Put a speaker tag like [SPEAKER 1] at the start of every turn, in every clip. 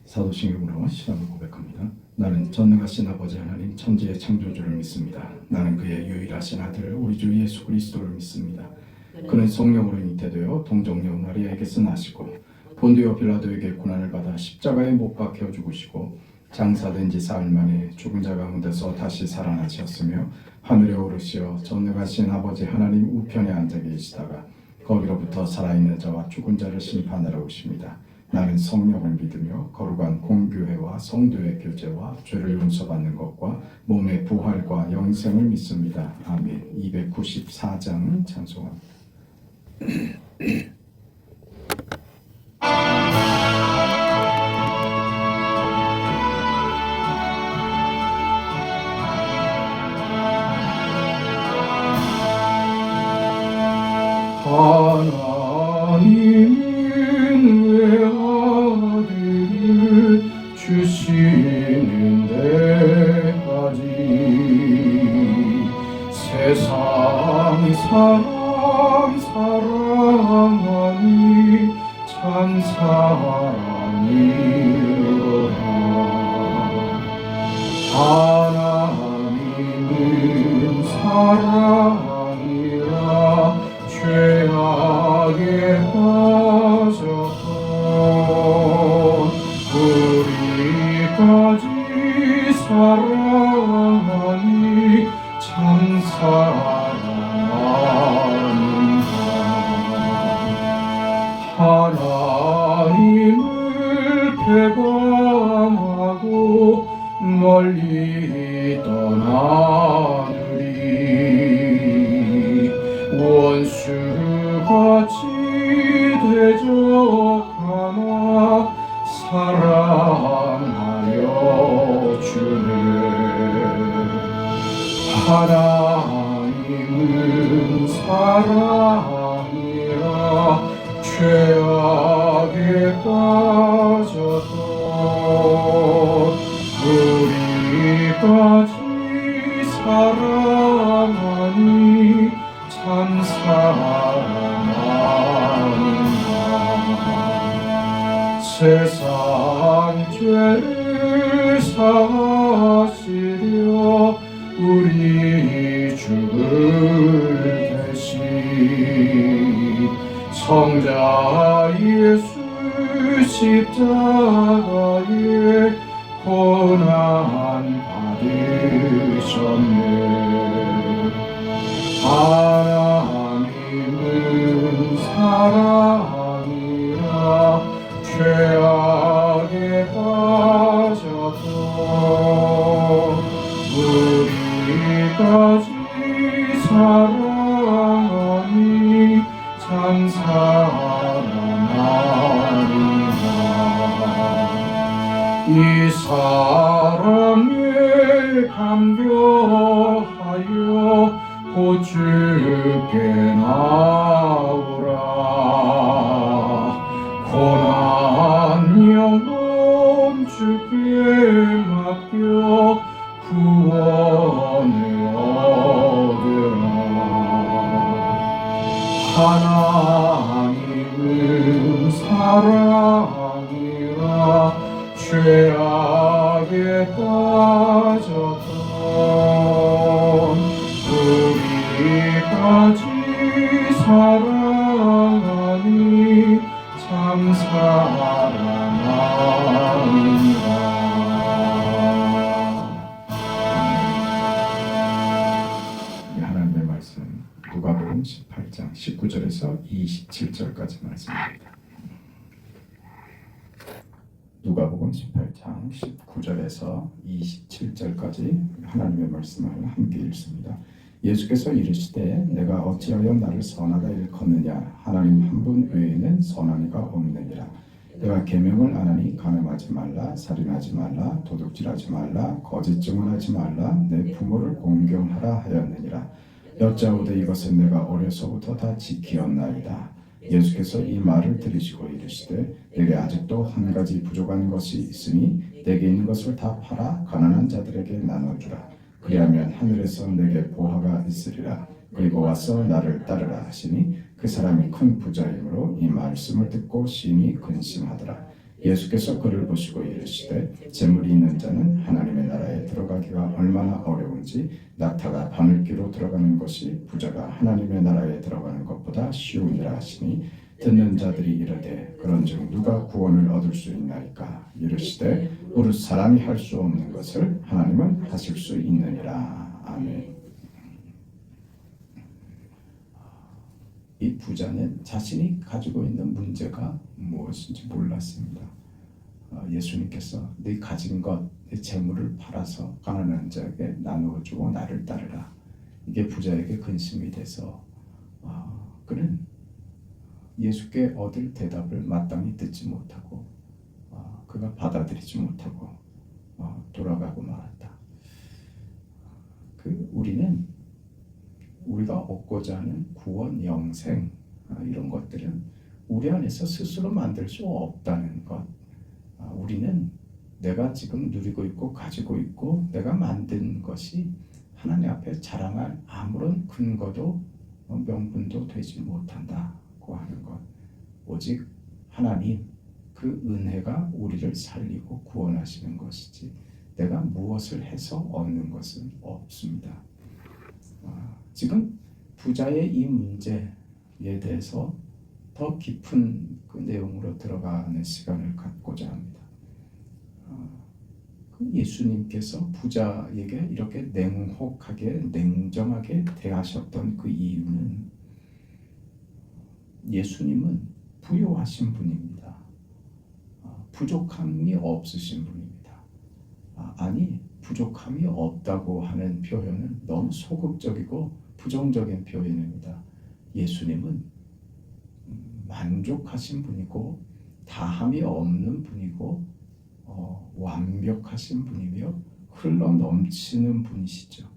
[SPEAKER 1] 사도신경으로 신앙을 고백합니다. 나는 전능하신 아버지 하나님 천지의 창조주를 믿습니다. 나는 그의 유일하신 아들 우리 주 예수 그리스도를 믿습니다. 그는 성령으로 잉태되어 동정녀 마리아에게서 나시고 본디오 빌라도에게 고난을 받아 십자가에 못 박혀 죽으시고 장사된 지 사흘 만에 죽은 자 가운데서 다시 살아나셨으며 하늘에 오르시어 전능하신 아버지 하나님 우편에 앉아 계시다가 거기로부터 살아있는 자와 죽은 자를 심판하러 오십니다. 나는 성령을 믿으며 거룩한 공교회와 성도의 교제와 죄를 용서받는 것과 몸의 부활과 영생을 믿습니다. 아멘. 294장 찬송합니다. 하나님은 외아들을 주시는 데까지 세상이 사랑하니 참 사랑이로다. 하나님은 사랑이라 죄악에 빠졌던 우리까지 사랑하니 참 사랑하는가. 하나님을 배반하고 멀리 떠나느니 원수같이 대적하나 사랑하여 주네. 하나님은 사랑이라 죄악에 빠졌던 우리까지 사랑하니 참 사랑하는가. 세상 죄를 사하시려 우리 죽을 대신 성자 예수 십자가에 고난 받으셨네. 하나님은 사랑이라 죄악에 빠졌던 우리까지 사랑하니 참 사랑하는가. 이 사랑에 감격하여 곧 주께 나오라. 고난 영혼 주께 맡겨 구원을 얻으라. 하나님은 사랑이라 죄악에 빠졌던 우리까지 사랑하니 참 사랑하는가. 하나님의 말씀 누가복음 18장 19절에서 27절까지 말씀입니다. 누가복음 18장 19절에서 27절까지 하나님의 말씀을 함께 읽습니다. 예수께서 이르시되 내가 어찌하여 나를 선하다 일컫느냐. 하나님 한 분 외에는 선한 이가 없느니라. 내가 계명을 안 하니 간음하지 말라, 살인하지 말라, 도둑질하지 말라, 거짓 증언하지 말라, 내 부모를 공경하라 하였느니라. 여짜오되 이것은 내가 어려서부터 다 지키었나이다. 예수께서 이 말을 들으시고 이르시되 내게 아직도 한 가지 부족한 것이 있으니 내게 있는 것을 다 팔아 가난한 자들에게 나눠주라. 그리하면 하늘에서 내게 보화가 있으리라. 그리고 와서 나를 따르라 하시니 그 사람이 큰 부자이므로 이 말씀을 듣고 심히 근심하더라. 예수께서 그를 보시고 이르시되 재물이 있는 자는 하나님의 나라에 들어가기가 얼마나 어려운지 낙타가 바늘귀로 들어가는 것이 부자가 하나님의 나라에 들어가는 것보다 쉬우니라 하시니 듣는 자들이 이르되 그런즉 누가 구원을 얻을 수 있나이까 이르시되 오롯 사람이 할 수 없는 것을 하나님은 하실 수 있느니라. 아멘. 이 부자는 자신이 가지고 있는 문제가 무엇인지 몰랐습니다. 예수님께서 네 가진 것, 네 재물을 팔아서 가난한 자에게 나누어 주고 나를 따르라. 이게 부자에게 근심이 돼서 그는 예수께 얻을 대답을 마땅히 듣지 못하고 그가 받아들이지 못하고 돌아가고 말았다. 우리가 얻고자 하는 구원, 영생 이런 것들은 우리 안에서 스스로 만들 수 없다는 것. 우리는 내가 지금 누리고 있고 가지고 있고 내가 만든 것이 하나님 앞에 자랑할 아무런 근거도 명분도 되지 못한다고 하는 것. 오직 하나님 그 은혜가 우리를 살리고 구원하시는 것이지 내가 무엇을 해서 얻는 것은 없습니다. 지금 부자의 이 문제에 대해서 더 깊은 그 내용으로 들어가는 시간을 갖고자 합니다. 예수님께서 부자에게 이렇게 냉혹하게 냉정하게 대하셨던 그 이유는 예수님은 부유하신 분입니다. 부족함이 없으신 분입니다. 부족함이 없다고 하는 표현은 너무 소극적이고 부정적인 표현입니다. 예수님은 만족하신 분이고 다함이 없는 분이고 완벽하신 분이며 흘러 넘치는 분이시죠.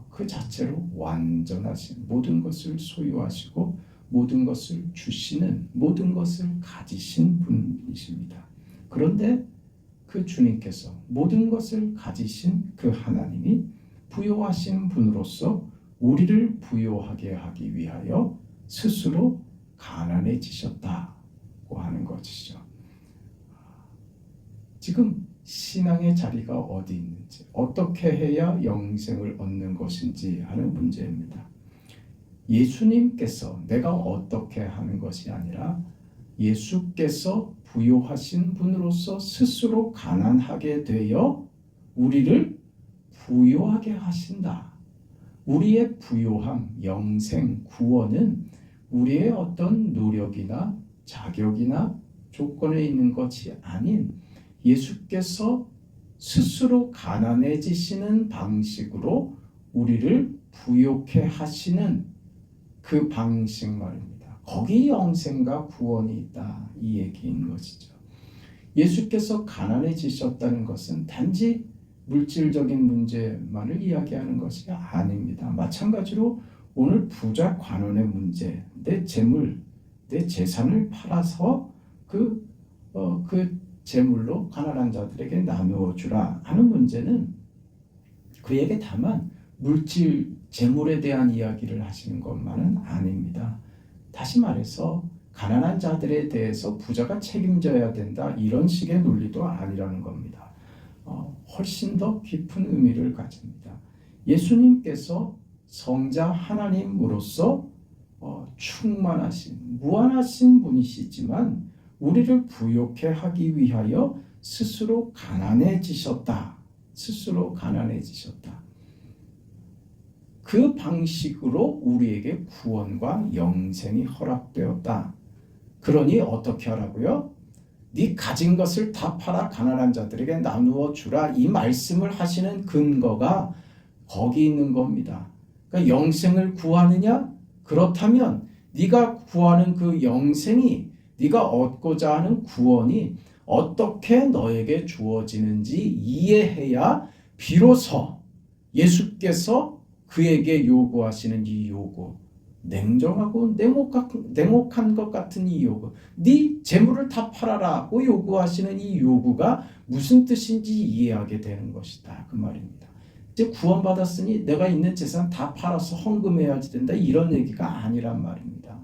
[SPEAKER 1] 그 자체로 완전하신 모든 것을 소유하시고 모든 것을 주시는 모든 것을 가지신 분이십니다. 그런데 그 주님께서 모든 것을 가지신 그 하나님이 부요하신 분으로서 우리를 부요하게 하기 위하여 스스로 가난해지셨다고 하는 것이죠. 지금 신앙의 자리가 어디 있는지, 어떻게 해야 영생을 얻는 것인지 하는 문제입니다. 예수님께서 내가 어떻게 하는 것이 아니라 예수께서 부요하신 분으로서 스스로 가난하게 되어 우리를 부요하게 하신다. 우리의 부요함, 영생, 구원은 우리의 어떤 노력이나 자격이나 조건에 있는 것이 아닌 예수께서 스스로 가난해지시는 방식으로 우리를 부요케 하시는 그 방식 말입니다. 거기 영생과 구원이 있다 이 얘기인 것이죠. 예수께서 가난해지셨다는 것은 단지 물질적인 문제만을 이야기하는 것이 아닙니다. 마찬가지로 오늘 부자 관원의 문제, 내 재물, 내 재산을 팔아서 그 재물로 가난한 자들에게 나누어 주라 하는 문제는 그에게 다만 물질, 재물에 대한 이야기를 하시는 것만은 아닙니다. 다시 말해서 가난한 자들에 대해서 부자가 책임져야 된다 이런 식의 논리도 아니라는 겁니다. 훨씬 더 깊은 의미를 가집니다. 예수님께서 성자 하나님으로서 충만하신 무한하신 분이시지만 우리를 부요케 하기 위하여 스스로 가난해지셨다. 스스로 가난해지셨다. 그 방식으로 우리에게 구원과 영생이 허락되었다. 그러니 어떻게 하라고요? 네 가진 것을 다 팔아 가난한 자들에게 나누어 주라. 이 말씀을 하시는 근거가 거기 있는 겁니다. 그러니까 영생을 구하느냐? 그렇다면 네가 구하는 그 영생이 네가 얻고자 하는 구원이 어떻게 너에게 주어지는지 이해해야 비로소 예수께서 그에게 요구하시는 이 요구, 냉정하고 냉혹한 것 같은 이 요구, 네 재물을 다 팔아라고 요구하시는 이 요구가 무슨 뜻인지 이해하게 되는 것이다 그 말입니다. 이제 구원받았으니 내가 있는 재산 다 팔아서 헌금해야지 된다 이런 얘기가 아니란 말입니다.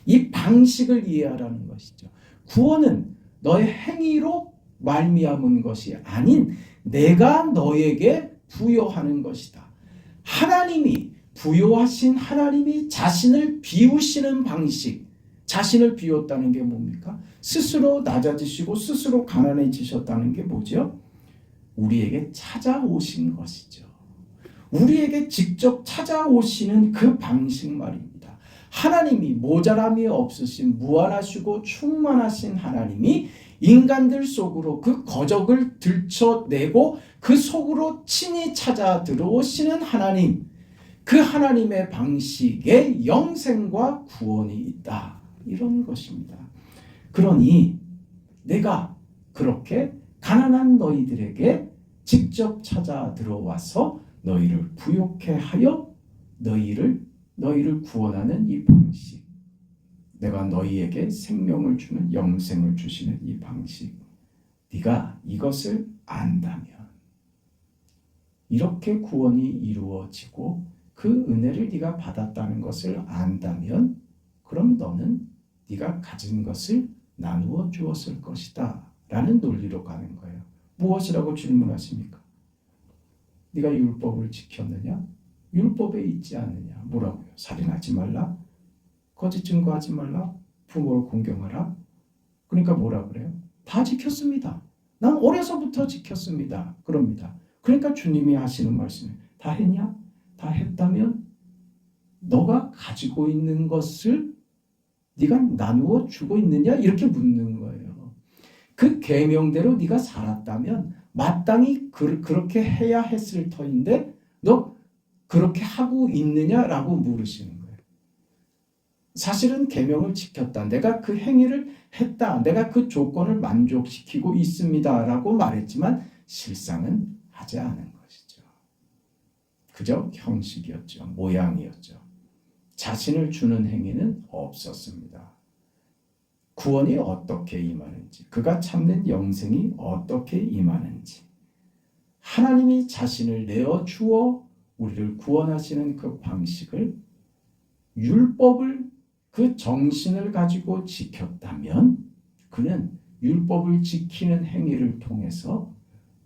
[SPEAKER 1] 이 방식을 이해하라는 것이죠. 구원은 너의 행위로 말미암은 것이 아닌 내가 너에게 부여하는 것이다. 하나님이 부여하신 하나님이 자신을 비우시는 방식, 자신을 비웠다는 게 뭡니까? 스스로 낮아지시고 스스로 가난해지셨다는 게 뭐죠? 우리에게 찾아오신 것이죠. 우리에게 직접 찾아오시는 그 방식 말입니다. 하나님이 모자람이 없으신 무한하시고 충만하신 하나님이 인간들 속으로 그 거적을 들춰내고 그 속으로 친히 찾아 들어오시는 하나님, 그 하나님의 방식에 영생과 구원이 있다. 이런 것입니다. 그러니 내가 그렇게 가난한 너희들에게 직접 찾아 들어와서 너희를 부욕해 하여 너희를 구원하는 이 방식, 내가 너희에게 생명을 주는 영생을 주시는 이 방식, 네가 이것을 안다면, 이렇게 구원이 이루어지고 그 은혜를 네가 받았다는 것을 안다면, 그럼 너는 네가 가진 것을 나누어 주었을 것이다 라는 논리로 가는 거예요. 무엇이라고 질문하십니까? 네가 율법을 지켰느냐? 율법에 있지 않느냐? 뭐라고요? 살인하지 말라, 거짓 증거하지 말라, 부모를 공경하라. 그러니까 뭐라 그래요? 다 지켰습니다. 난 어려서부터 지켰습니다. 그럽니다. 그러니까 주님이 하시는 말씀이 다 했냐? 다 했다면 너가 가지고 있는 것을 네가 나누어 주고 있느냐? 이렇게 묻는 거예요. 그 계명대로 네가 살았다면 마땅히 그렇게 해야 했을 터인데 너 그렇게 하고 있느냐라고 물으시는 거예요. 사실은 계명을 지켰다. 내가 그 행위를 했다. 내가 그 조건을 만족시키고 있습니다라고 말했지만 실상은 하지 않은 것이죠. 그저 형식이었죠. 모양이었죠. 자신을 주는 행위는 없었습니다. 구원이 어떻게 임하는지, 그가 참는 영생이 어떻게 임하는지, 하나님이 자신을 내어 주어 우리를 구원하시는 그 방식을, 율법을, 그 정신을 가지고 지켰다면 그는 율법을 지키는 행위를 통해서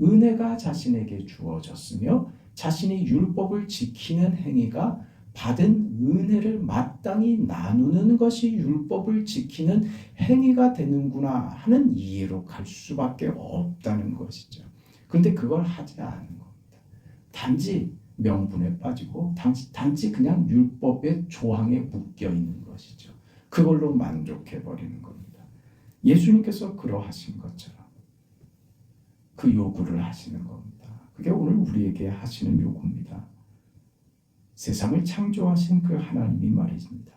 [SPEAKER 1] 은혜가 자신에게 주어졌으며 자신이 율법을 지키는 행위가 받은 은혜를 마땅히 나누는 것이 율법을 지키는 행위가 되는구나 하는 이해로 갈 수밖에 없다는 것이죠. 그런데 그걸 하지 않은 겁니다. 단지 명분에 빠지고 단지 그냥 율법의 조항에 묶여 있는 것이죠. 그걸로 만족해버리는 겁니다. 예수님께서 그러하신 것처럼 그 요구를 하시는 겁니다. 그게 오늘 우리에게 하시는 요구입니다. 세상을 창조하신 그 하나님이 말입니다.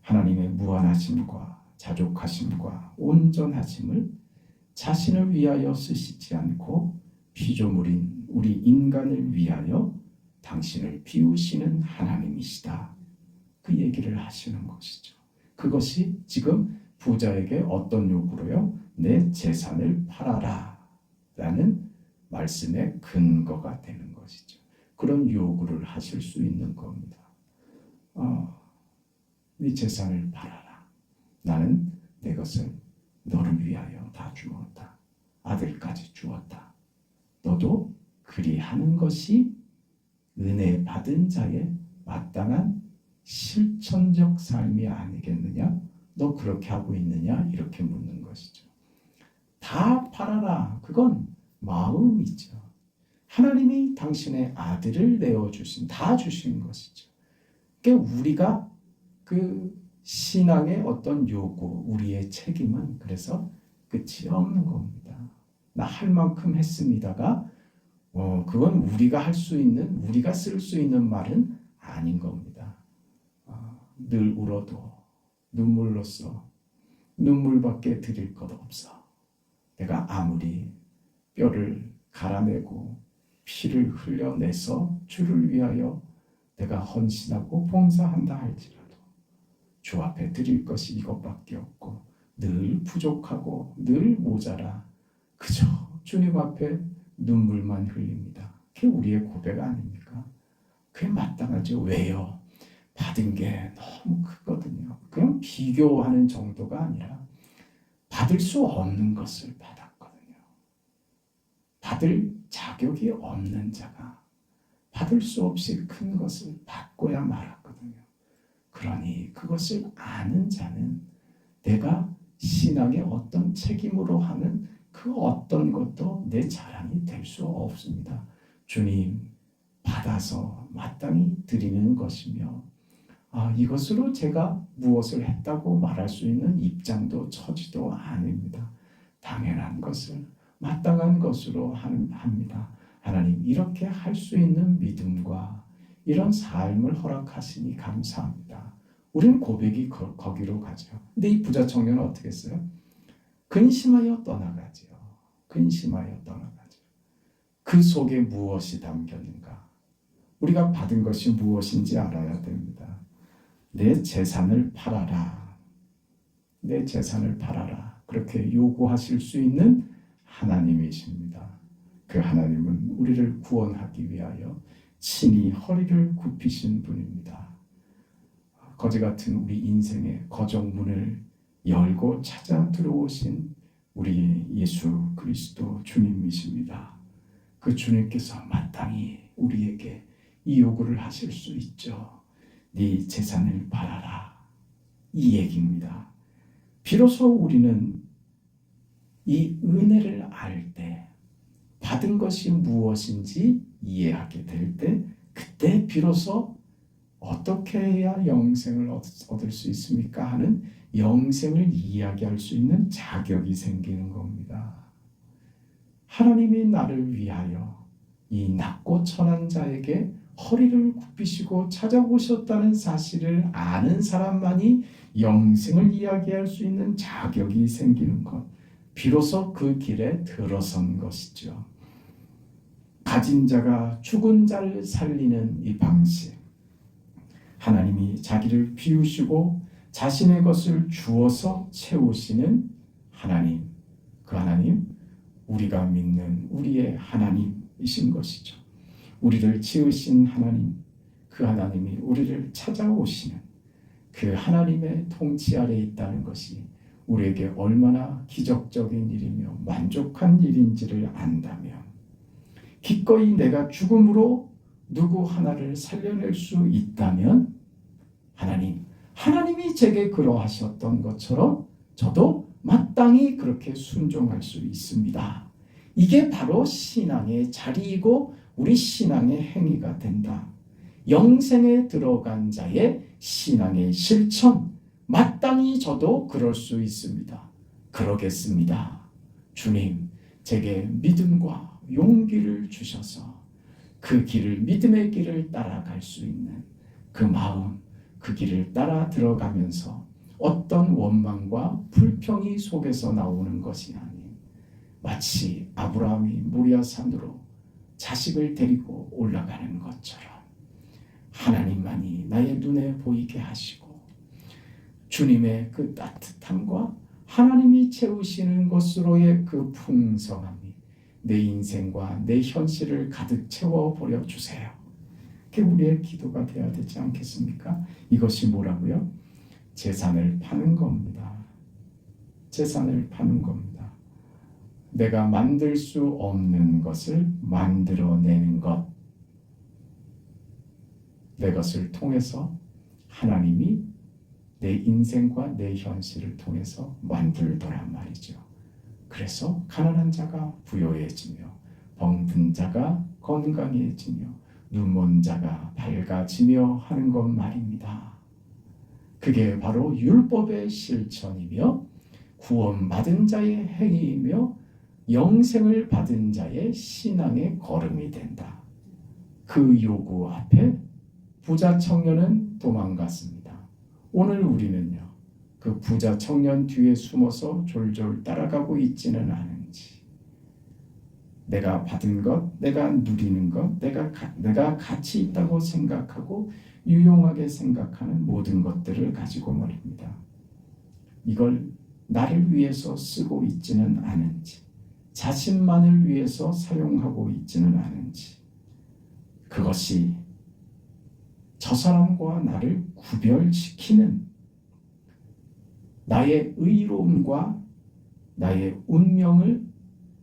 [SPEAKER 1] 하나님의 무한하심과 자족하심과 온전하심을 자신을 위하여 쓰시지 않고 피조물인 우리 인간을 위하여 당신을 비우시는 하나님이시다. 그 얘기를 하시는 것이죠. 그것이 지금 부자에게 어떤 요구로요? 내 재산을 팔아라 라는 말씀의 근거가 되는 것이죠. 그런 요구를 하실 수 있는 겁니다. 네 재산을 팔아라. 나는 내 것을 너를 위하여 다 주었다. 아들까지 주었다. 너도 그리하는 것이 은혜 받은 자의 마땅한 실천적 삶이 아니겠느냐? 너 그렇게 하고 있느냐? 이렇게 묻는 것이죠. 다 팔아라. 그건 마음이죠. 하나님이 당신의 아들을 내어주신, 다 주신 것이죠. 그러니까 우리가 그 신앙의 어떤 요구, 우리의 책임은 그래서 끝이 없는 겁니다. 나 할 만큼 했습니다가 그건 우리가 할 수 있는, 우리가 쓸 수 있는 말은 아닌 겁니다. 늘 울어도 눈물로써 눈물밖에 드릴 것 없어. 내가 아무리 뼈를 갈아내고 피를 흘려내서 주를 위하여 내가 헌신하고 봉사한다 할지라도 주 앞에 드릴 것이 이것밖에 없고 늘 부족하고 늘 모자라 그저 주님 앞에 눈물만 흘립니다. 그게 우리의 고백 아닙니까? 그게 마땅하죠. 왜요? 받은 게 너무 크거든요. 그냥 비교하는 정도가 아니라 받을 수 없는 것을 받았거든요. 받을 자격이 없는 자가 받을 수 없이 큰 것을 받고야 말았거든요. 그러니 그것을 아는 자는 내가 신앙의 어떤 책임으로 하는 그 어떤 것도 내 자랑이 될 수 없습니다. 주님 받아서 마땅히 드리는 것이며 이것으로 제가 무엇을 했다고 말할 수 있는 입장도 처지도 아닙니다. 당연한 것을 마땅한 것으로 합니다. 하나님 이렇게 할 수 있는 믿음과 이런 삶을 허락하시니 감사합니다. 우리는 고백이 거기로 가죠. 근데 이 부자 청년은 어떻게 했어요? 근심하여 떠나가지요. 근심하여 떠나가죠. 그 속에 무엇이 담겼는가? 우리가 받은 것이 무엇인지 알아야 됩니다. 내 재산을 팔아라. 내 재산을 팔아라. 그렇게 요구하실 수 있는 하나님이십니다. 그 하나님은 우리를 구원하기 위하여 친히 허리를 굽히신 분입니다. 거지 같은 우리 인생의 거정문을 열고 찾아 들어오신 우리 예수 그리스도 주님이십니다. 그 주님께서 마땅히 우리에게 이 요구를 하실 수 있죠. 네 재산을 팔아라. 이 얘기입니다. 비로소 우리는 이 은혜를 알 때, 받은 것이 무엇인지 이해하게 될 때, 그때 비로소 어떻게 해야 영생을 얻을 수 있습니까? 하는 영생을 이야기할 수 있는 자격이 생기는 겁니다. 하나님이 나를 위하여 이 낮고 천한 자에게 허리를 굽히시고 찾아오셨다는 사실을 아는 사람만이 영생을 이야기할 수 있는 자격이 생기는 것. 비로소 그 길에 들어선 것이죠. 가진 자가 죽은 자를 살리는 이 방식. 하나님이 자기를 비우시고 자신의 것을 주어서 채우시는 하나님. 그 하나님, 우리가 믿는 우리의 하나님이신 것이죠. 우리를 지으신 하나님, 그 하나님이 우리를 찾아오시는 그 하나님의 통치 아래에 있다는 것이 우리에게 얼마나 기적적인 일이며 만족한 일인지를 안다면, 기꺼이 내가 죽음으로 누구 하나를 살려낼 수 있다면 하나님이 제게 그러하셨던 것처럼 저도 마땅히 그렇게 순종할 수 있습니다. 이게 바로 신앙의 자리이고 우리 신앙의 행위가 된다. 영생에 들어간 자의 신앙의 실천, 마땅히 저도 그럴 수 있습니다. 그러겠습니다. 주님, 제게 믿음과 용기를 주셔서 그 길을, 믿음의 길을 따라갈 수 있는 그 마음, 그 길을 따라 들어가면서 어떤 원망과 불평이 속에서 나오는 것이 아닌, 마치 아브라함이 모리아산으로 자식을 데리고 올라가는 것처럼 하나님만이 나의 눈에 보이게 하시고, 주님의 그 따뜻함과 하나님이 채우시는 것으로의 그 풍성함이 내 인생과 내 현실을 가득 채워버려 주세요. 그게 우리의 기도가 되어야 되지 않겠습니까? 이것이 뭐라고요? 재산을 파는 겁니다. 재산을 파는 겁니다. 내가 만들 수 없는 것을 만들어내는 것. 내 것을 통해서 하나님이 내 인생과 내 현실을 통해서 만들더란 말이죠. 그래서 가난한 자가 부요해지며 병든 자가 건강해지며 눈먼 자가 밝아지며 하는 것 말입니다. 그게 바로 율법의 실천이며 구원받은 자의 행위이며 영생을 받은 자의 신앙의 걸음이 된다. 그 요구 앞에 부자 청년은 도망갔습니다. 오늘 우리는요, 그 부자 청년 뒤에 숨어서 졸졸 따라가고 있지는 않은지, 내가 받은 것, 내가 누리는 것, 내가 가치 있다고 생각하고 유용하게 생각하는 모든 것들을 가지고 말입니다. 이걸 나를 위해서 쓰고 있지는 않은지, 자신만을 위해서 사용하고 있지는 않은지, 그것이 저 사람과 나를 구별시키는 나의 의로움과 나의 운명을,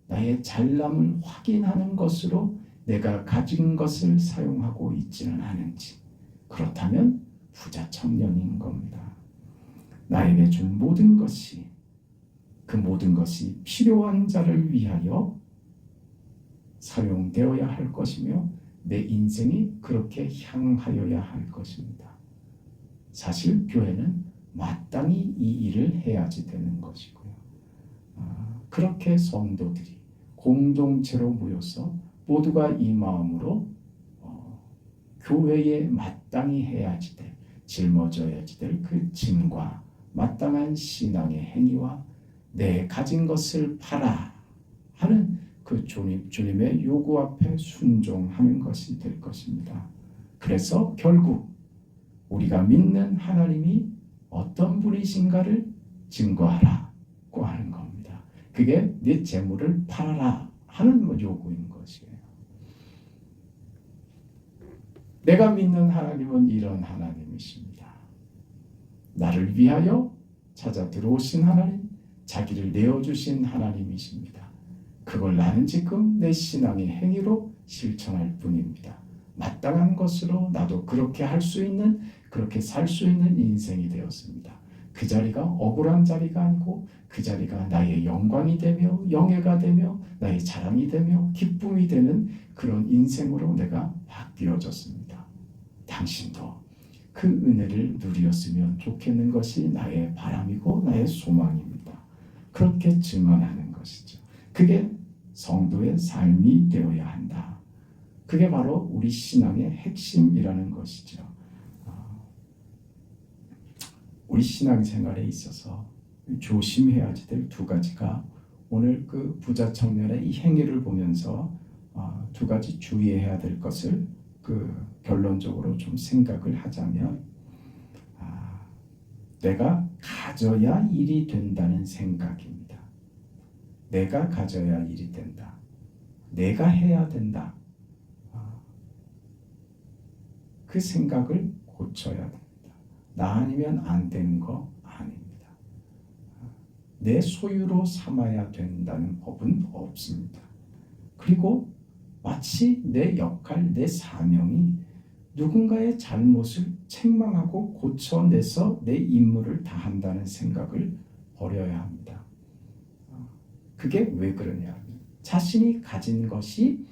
[SPEAKER 1] 나의 잘남을 확인하는 것으로 내가 가진 것을 사용하고 있지는 않은지, 그렇다면 부자 청년인 겁니다. 나에게 준 모든 것이, 그 모든 것이 필요한 자를 위하여 사용되어야 할 것이며 내 인생이 그렇게 향하여야 할 것입니다. 사실 교회는 마땅히 이 일을 해야지 되는 것이고요. 그렇게 성도들이 공동체로 모여서 모두가 이 마음으로 교회에 마땅히 해야지 될, 짊어져야지 될 그 짐과 마땅한 신앙의 행위와 내 가진 것을 팔아 하는 그 주님의 요구 앞에 순종하는 것이 될 것입니다. 그래서 결국 우리가 믿는 하나님이 어떤 분이신가를 증거하라고 하는 겁니다. 그게 네 재물을 팔아라 하는 요구인 것이에요. 내가 믿는 하나님은 이런 하나님이십니다. 나를 위하여 찾아 들어오신 하나님, 자기를 내어주신 하나님이십니다. 그걸 나는 지금 내 신앙의 행위로 실천할 뿐입니다. 마땅한 것으로 나도 그렇게 할 수 있는, 그렇게 살 수 있는 인생이 되었습니다. 그 자리가 억울한 자리가 아니고 그 자리가 나의 영광이 되며 영예가 되며 나의 자랑이 되며 기쁨이 되는 그런 인생으로 내가 바뀌어졌습니다. 당신도 그 은혜를 누렸으면 좋겠는 것이 나의 바람이고 나의 소망입니다. 그렇게 증언하는 것이죠. 그게 성도의 삶이 되어야 한다. 그게 바로 우리 신앙의 핵심이라는 것이죠. 우리 신앙생활에 있어서 조심해야지 될 두 가지가, 오늘 그 부자 청년의 이 행위를 보면서 두 가지 주의해야 될 것을 결론적으로 좀 생각을 하자면, 내가 가져야 일이 된다는 생각입니다. 내가 가져야 일이 된다. 내가 해야 된다. 그 생각을 고쳐야 됩니다. 나 아니면 안 되는 거 아닙니다. 내 소유로 삼아야 된다는 법은 없습니다. 그리고 마치 내 역할, 내 사명이 누군가의 잘못을 책망하고 고쳐내서 내 임무를 다한다는 생각을 버려야 합니다. 그게 왜 그러냐? 자신이 가진 것이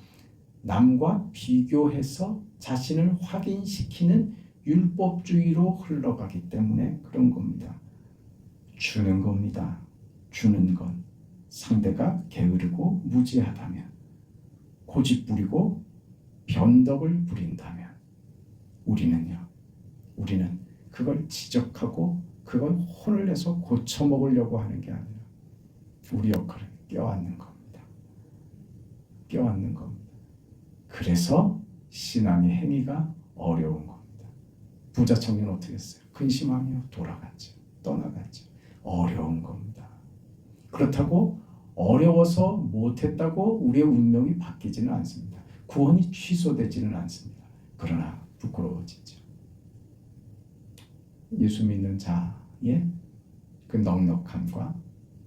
[SPEAKER 1] 남과 비교해서 자신을 확인시키는 율법주의로 흘러가기 때문에 그런 겁니다. 주는 겁니다. 주는 건 상대가 게으르고 무지하다면, 고집 부리고 변덕을 부린다면 우리는 그걸 지적하고 그걸 혼을 내서 고쳐먹으려고 하는 게 아니라 우리 역할을 껴안는 겁니다. 껴안는 겁니다. 그래서 신앙의 행위가 어려운 겁니다. 부자 청년 어떻게 했어요? 근심하며 돌아갔죠. 떠나갔죠. 어려운 겁니다. 그렇다고 어려워서 못했다고 우리의 운명이 바뀌지는 않습니다. 구원이 취소되지는 않습니다. 그러나 부끄러워지죠. 예수 믿는 자의 그 넉넉함과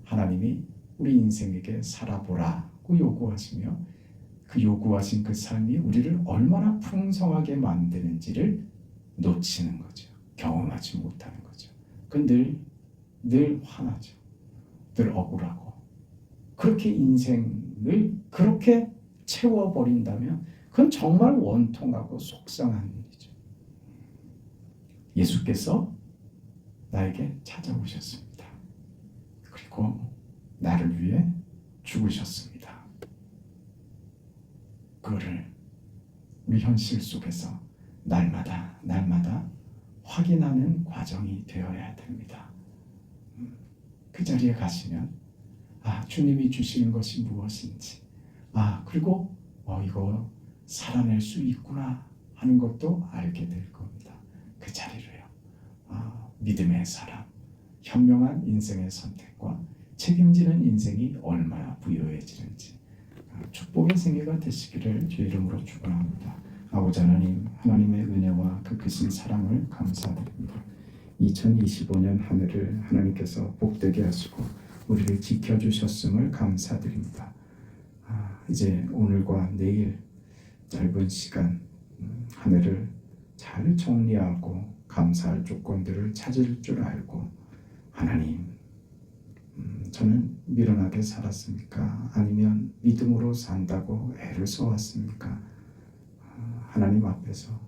[SPEAKER 1] 하나님이 우리 인생에게 살아보라고 요구하시며 그 요구하신 그 삶이 우리를 얼마나 풍성하게 만드는지를 놓치는 거죠. 경험하지 못하는 거죠. 늘 화나죠. 늘 억울하고. 그렇게 인생을 그렇게 채워버린다면 그건 정말 원통하고 속상한 일이죠. 예수께서 나에게 찾아오셨습니다. 그리고 나를 위해 죽으셨습니다. 그거를 우리 현실 속에서 날마다 확인하는 과정이 되어야 됩니다. 그 자리에 가시면 주님이 주시는 것이 무엇인지, 그리고 이거 살아낼 수 있구나 하는 것도 알게 될 겁니다. 그 자리를요. 믿음의 사람, 현명한 인생의 선택과 책임지는 인생이 얼마나 부유해지는지 축복의 생애가 되시기를 주의 이름으로 축원합니다. 아버지 하나님, 하나님의 은혜와 그 크신 사랑을 감사드립니다. 2025년 한 해를 하나님께서 복되게 하시고 우리를 지켜주셨음을 감사드립니다. 이제 오늘과 내일 짧은 시간 한 해를 잘 정리하고 감사할 조건들을 찾을 줄 알고 하나님, 저는 미련하게 살았습니까? 아니면 믿음으로 산다고 애를 써왔습니까? 하나님 앞에서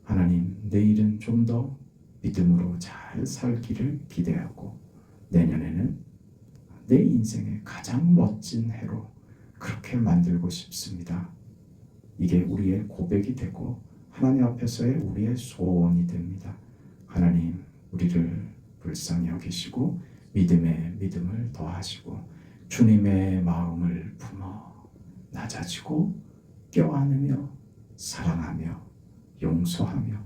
[SPEAKER 1] 하나님, 내일은 좀 더 믿음으로 잘 살기를 기대하고 내년에는 내 인생의 가장 멋진 해로 그렇게 만들고 싶습니다. 이게 우리의 고백이 되고 하나님 앞에서의 우리의 소원이 됩니다. 하나님, 우리를 불쌍히 여기시고 믿음에 믿음을 더하시고 주님의 마음을 품어 낮아지고 껴안으며 사랑하며 용서하며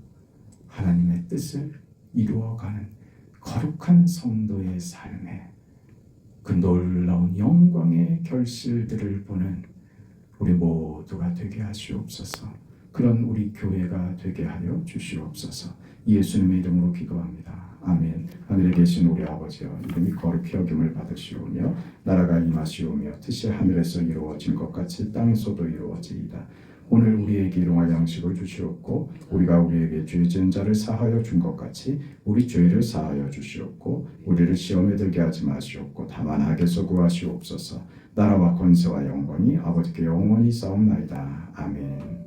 [SPEAKER 1] 하나님의 뜻을 이루어가는 거룩한 성도의 삶에 그 놀라운 영광의 결실들을 보는 우리 모두가 되게 하시옵소서. 그런 우리 교회가 되게 하여 주시옵소서. 예수님의 이름으로 기도합니다. 아멘. 하늘에 계신 우리 아버지여, 이름이 거룩히 여김을 받으시오며 나라가 임하시오며 뜻이 하늘에서 이루어진 것 같이 땅에서도 이루어지이다. 오늘 우리에게 일용할 양식을 주시옵고 우리가 우리에게 죄 지은 자를 사하여 준 것 같이 우리 죄를 사하여 주시옵고 우리를 시험에 들게 하지 마시옵고 다만 악에서 구하시옵소서. 나라와 권세와 영광이 아버지께 영원히 싸움나이다. 아멘.